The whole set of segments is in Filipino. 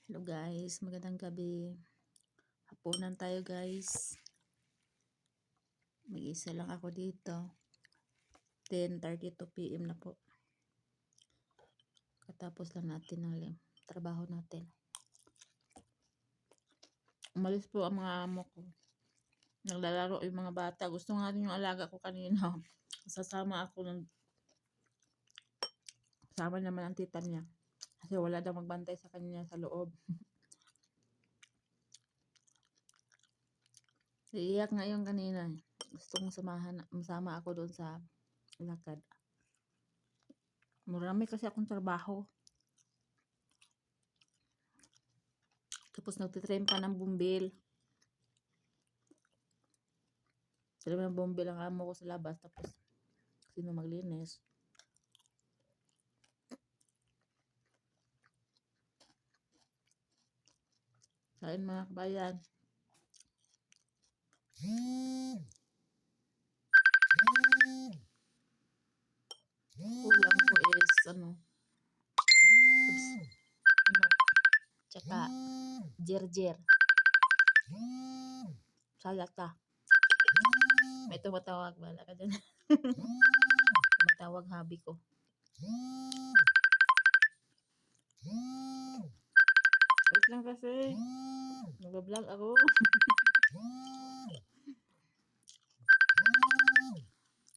Hello guys, magandang gabi. Hapunan tayo guys. Mag-isa lang ako dito. 10:32 PM na po. Katapos lang natin ng trabaho natin. Umalis po ang mga amo ko. Naglalaro yung mga bata. Gusto nga rin yung alaga ko kanina. Kasama naman ang tita niya. Kasi wala daw magbantay sa kanya sa loob. Iiyak nga yung kanina. Gusto kong masama ako doon sa lakad. Marami kasi akong trabaho. Tapos nagtitrain pa ng bumbil. Sila ng bumbil ang amo ko sa labas. Tapos sino maglinis. Kain mga kabayan. Ulam ko is tsaka jerjer. Salata. May tumatawag, wala ka dyan. Tumatawag habi ko. Wait lang kasi. Nag-vlog ako.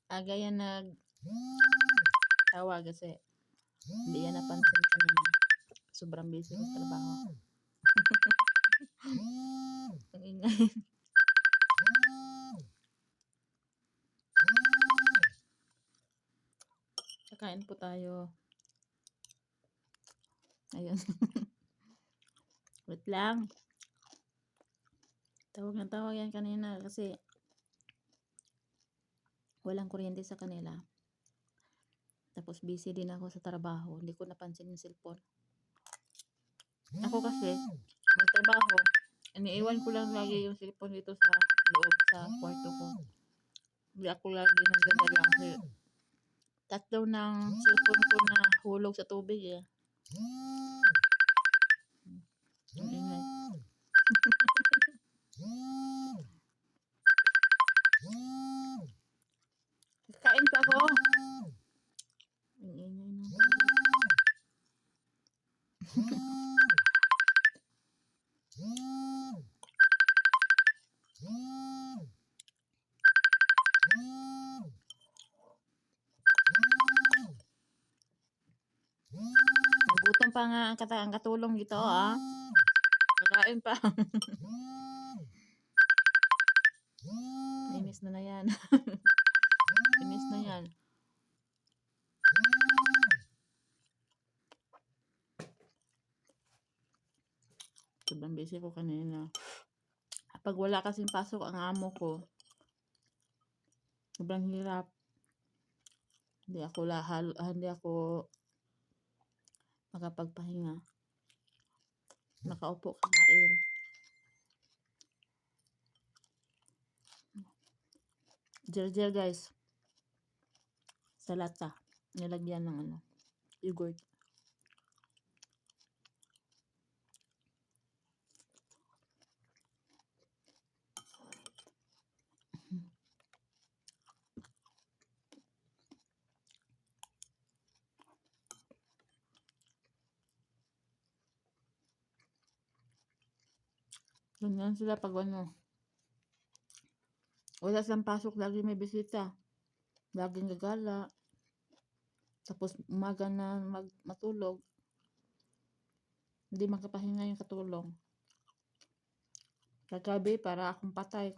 Aga yan tawag kasi hindi yan napansin kanina. Sobrang busy ko sa trabaho. Ang ingay. Kakain po tayo. Ayun. Wait lang. Tawag yan kanina kasi walang kuryente sa kanila. Tapos busy din ako sa trabaho. Hindi ko napansin yung cellphone. Ako kasi, magtrabaho. Iniiwan ko lang lagi yung cellphone dito sa loob sa kwarto ko. Hindi ako lagi nagdadala kasi tatlo ng cellphone ko na hulog sa tubig eh. Ang ingay. Kain pa ako. Ang ingay na. Nagutom pa nga ang katulong dito ah. Kakain pa. Inis na yan. Inis na yan. Sobrang busy ko kanina. Pag wala kasing pasok ang amo ko, sobrang hirap. Hindi ako makapagpahinga. Nakaupo kakain. Jerjer guys. Salata. Nilagyan ng yogurt. Ganyan sila pag wala silang pasok, lagi may bisita. Laging gagala. Tapos umaga na matulog. Hindi makapahinga yung katulong. Kagabi para akong patay.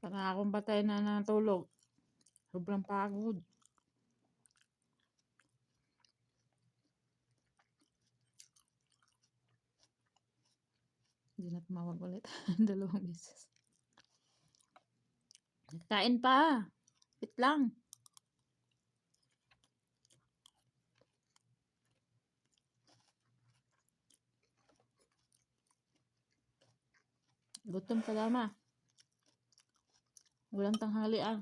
Para akong patay na natulog. Sobrang pagod. Hindi na tumawag ulit. 2 beses. Kain pa. Wait lang. Gutom ka dama. Walang tanghali ah.